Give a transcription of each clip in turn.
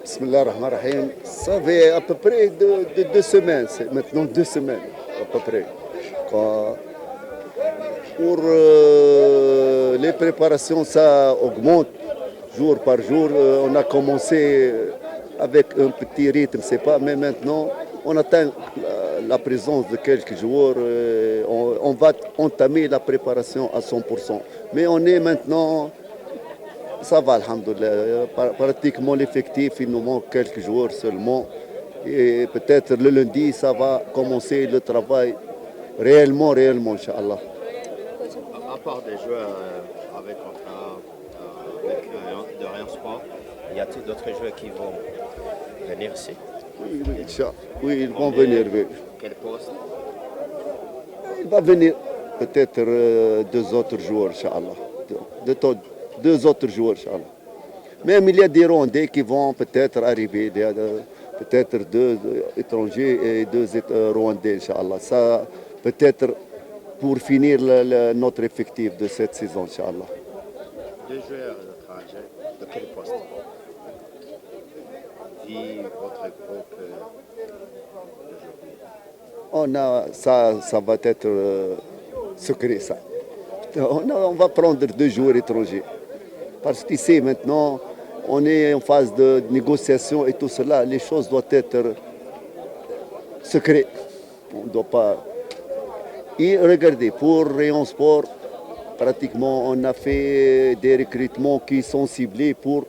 Bismillah ar-Rahman ar-Rahim. Ça fait à peu près 2 semaines, c'est maintenant 2 semaines à peu près. Quand- pour les préparations, ça augmente jour par jour. On a commencé avec un petit rythme, c'est pas, mais maintenant on atteint la présence de quelques joueurs. On va entamer la préparation à 100%. Mais on est maintenant. Ça va, alhamdoulilah. Pratiquement l'effectif, il nous manque quelques joueurs seulement. Et peut-être le lundi, ça va commencer le travail réellement, Inch'Allah. À part des joueurs avec contrat avec de Rayon Sport, y a-t-il d'autres joueurs qui vont venir ici? Oui, oui, Inch'Allah. Oui, ils vont venir. Oui. Quel poste? Il va venir peut-être 2 autres joueurs, Inch'Allah. Deux autres joueurs, Inch'Allah. Même il y a des Rwandais qui vont peut-être arriver. Il y a peut-être 2 étrangers et 2 Rwandais, Inch'Allah. Ça, peut-être pour finir notre effectif de cette saison, Inch'Allah. Deux joueurs étrangers, de quel poste? Vie, votre groupe d'aujourd'hui. Ça va être secret, ça. On va prendre 2 joueurs étrangers. Parce qu'ici, maintenant, on est en phase de négociation et tout cela. Les choses doivent être secrètes. On ne doit pas. Et regardez, pour Rayon Sport, pratiquement, on a fait des recrutements qui sont ciblés pour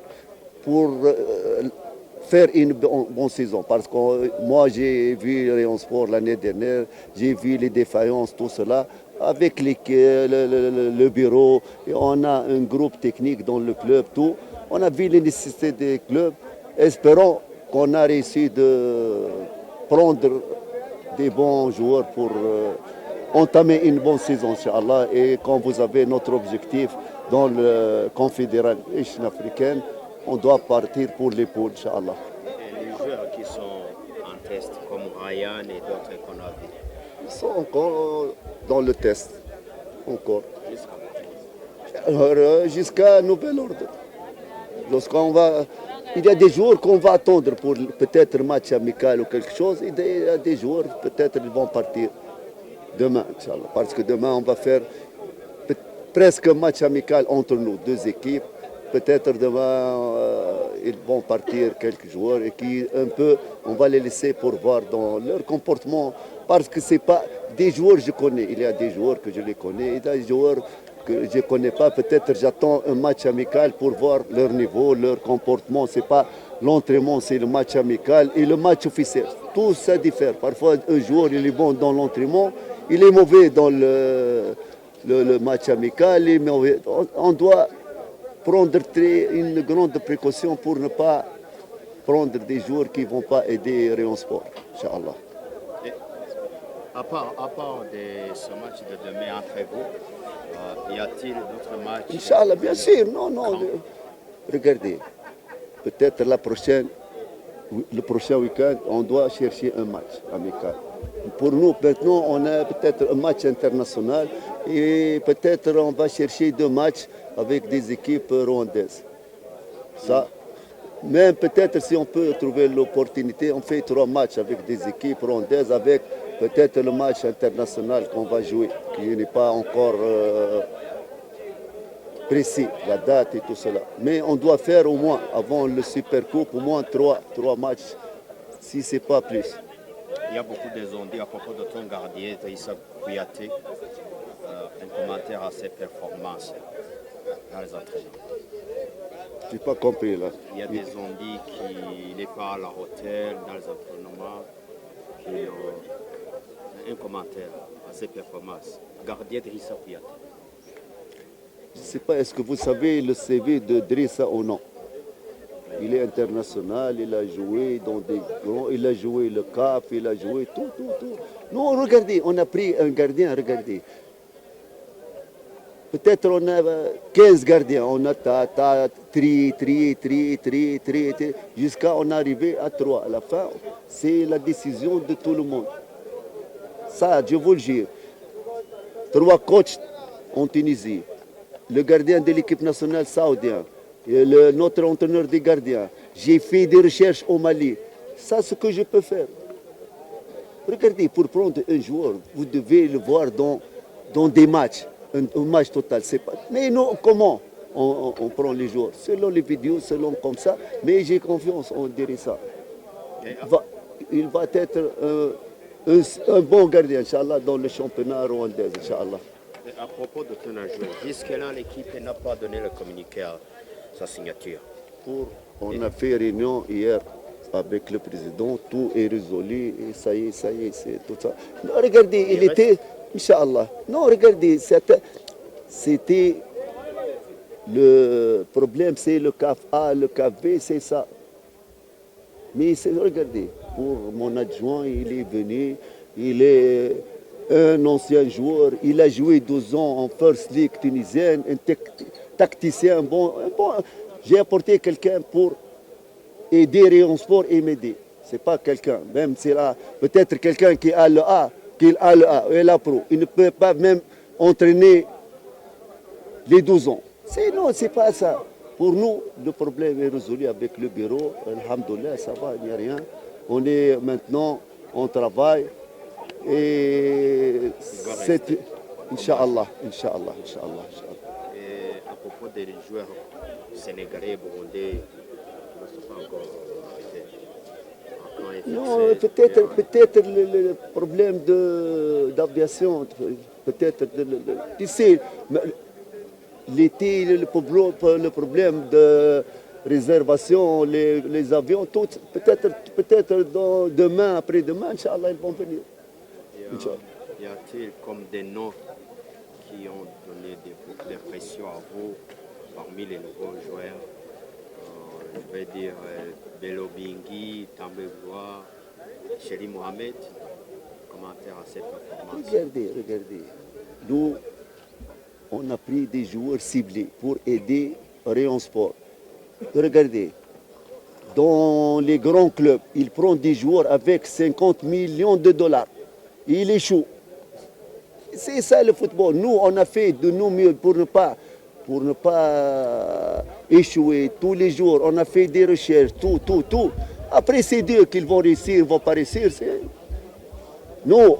faire une bonne saison. Parce que moi, j'ai vu Rayon Sport l'année dernière, j'ai vu les défaillances, tout cela. Avec le bureau, et on a un groupe technique dans le club, tout. On a vu les nécessités des clubs. Espérons qu'on a réussi de prendre des bons joueurs pour entamer une bonne saison, Inch'Allah. Et quand vous avez notre objectif dans le Confédération africaine, on doit partir pour les poules, Inch'Allah. Et les joueurs qui sont en test, comme Ryan et d'autres qu'on a vus, Ils sont encore dans le test. Encore. jusqu'à Alors, jusqu'à nouvel ordre. Il y a des jours qu'on va attendre pour peut-être un match amical ou quelque chose. Il y a des jours, peut-être ils vont partir demain, Inch'Allah. Parce que demain, on va faire presque un match amical entre nous, 2 équipes. Peut-être demain, ils vont partir quelques joueurs et on va les laisser pour voir dans leur comportement. Parce que c'est pas des joueurs que je connais. Il y a des joueurs que je les connais et des joueurs que je ne connais pas. Peut-être j'attends un match amical pour voir leur niveau, leur comportement. C'est pas l'entraînement, c'est le match amical et le match officiel. Tout ça diffère. Parfois, un joueur, il est bon dans l'entraînement, il est mauvais dans le match amical. Il est mauvais. On doit prendre une grande précaution pour ne pas prendre des joueurs qui ne vont pas aider Rayon Sport, Inch'Allah. À part de ce match de demain entre vous, y a-t-il d'autres matchs? Inch'Allah, bien sûr, non. Regardez, peut-être le prochain week-end, on doit chercher un match amical. Pour nous, maintenant, on a peut-être un match international et peut-être on va chercher 2 matchs avec des équipes rwandaises. Ça, même peut-être si on peut trouver l'opportunité, on fait 3 matchs avec des équipes rwandaises, avec peut-être le match international qu'on va jouer, qui n'est pas encore précis, la date et tout cela. Mais on doit faire au moins, avant le Super Coupe, au moins 3 matchs, si ce n'est pas plus. Il y a beaucoup de zondis à propos de ton gardien, Taïssa Kouyaté. Un commentaire à ses performances dans les entraînements. Je n'ai pas compris là. Il y a des zondis qui n'est pas à la hauteur dans les entraînements, qui ont un commentaire à ses performances. Gardien Drissa Kouyaté. Je ne sais pas, est-ce que vous savez le CV de Drissa ou non? Il est international, il a joué dans des grands, il a joué le CAF, il a joué tout. Non, regardez, on a pris un gardien, regardez. Peut-être on a 15 gardiens, on a tri, jusqu'à on est arrivé à 3. À la fin, c'est la décision de tout le monde. Ça, je vous le jure. 3 coachs en Tunisie. Le gardien de l'équipe nationale saoudienne. notre entraîneur des gardiens. J'ai fait des recherches au Mali. Ça, ce que je peux faire. Regardez, pour prendre un joueur, vous devez le voir dans des matchs, un match total. C'est pas... Mais non, comment on prend les joueurs? Selon les vidéos, selon comme ça. Mais j'ai confiance, on dirait ça. Il va être un bon gardien, Inch'Allah, dans le championnat rwandais, Inch'Allah. À propos de ton joueur, jusque-là, l'équipe n'a pas donné le communiqué à sa signature. On a fait réunion hier avec le président, tout est résolu, et ça y est, c'est tout ça. Non, regardez, il était, Inch'Allah. Non, regardez, c'était le problème, c'est le CAF A, le CAF B, c'est ça. Mais regardez, pour mon adjoint, il est venu, il est un ancien joueur, il a joué 12 ans en First League tunisienne, un tacticien bon. J'ai apporté quelqu'un pour aider Rayon Sport et m'aider. Ce n'est pas quelqu'un, même c'est là, peut-être quelqu'un qui a le A, et la pro. Il ne peut pas même entraîner les 12 ans. Non, ce n'est pas ça. Pour nous, le problème est résolu avec le bureau. Alhamdoulilah, ça va, il n'y a rien. On est maintenant, on travaille. Et c'est... Inch'Allah. Et à propos des joueurs sénégalais, burundais, qui ne sont pas encore arrêtés. Non, peut-être le problème d'aviation, peut-être, tu sais, l'été, le problème de réservation, les avions, tout, peut-être demain, après-demain, Inch'Allah, ils vont venir. Y a-t-il comme des noms qui ont donné des pressions à vous parmi les nouveaux joueurs? Je vais dire Bello Bingui, També Blois, Chéri Mohamed. Commentaire à cette performance. Regardez. Nous, on a pris des joueurs ciblés pour aider Rayon Sport. Regardez, dans les grands clubs, ils prennent des joueurs avec 50 millions de dollars. Il échoue. C'est ça le football. Nous, on a fait de nous mieux pour ne pas échouer tous les jours. On a fait des recherches, tout. Après, c'est Dieu qu'ils vont réussir, ils ne vont pas réussir. Nous,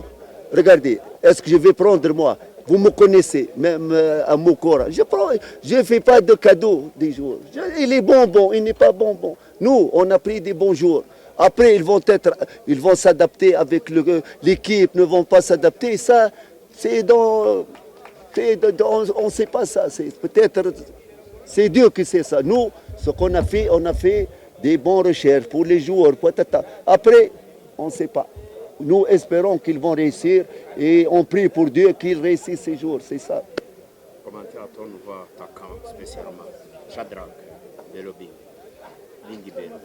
regardez, est-ce que je vais prendre moi? Vous me connaissez, même à Moukora. Je ne fais pas de cadeaux des joueurs. Il est bonbon, il n'est pas bonbon. Nous, on a pris des bons joueurs. Après, ils vont s'adapter avec l'équipe, ne vont pas s'adapter. Ça, on ne sait pas ça. Peut-être, c'est Dieu qui sait ça. Nous, ce qu'on a fait, on a fait des bonnes recherches pour les joueurs. Après, on ne sait pas. Nous espérons qu'ils vont réussir et on prie pour Dieu qu'ils réussissent ces jours, c'est ça. Commentaire à ton nouveau attaquant spécialement, Shadrach Belobing, Bingi Bello.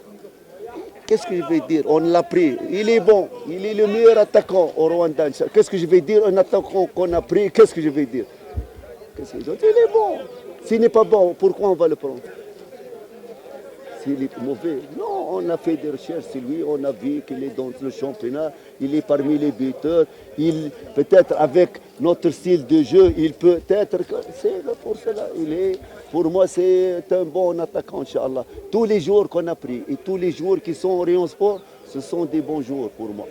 Qu'est-ce que je vais dire? On l'a pris, il est bon, il est le meilleur attaquant au Rwanda. Qu'est-ce que je vais dire? Un attaquant qu'on a pris, qu'est-ce que je vais dire? Il est bon. S'il n'est pas bon, pourquoi on va le prendre? S'il est mauvais, non, on a fait des recherches sur lui, on a vu qu'il est dans le championnat, il est parmi les buteurs, peut-être avec notre style de jeu, il peut être, c'est pour cela, pour moi c'est un bon attaquant, Inch'Allah. Tous les joueurs qu'on a pris et tous les joueurs qui sont au Rayon Sport, ce sont des bons joueurs pour moi.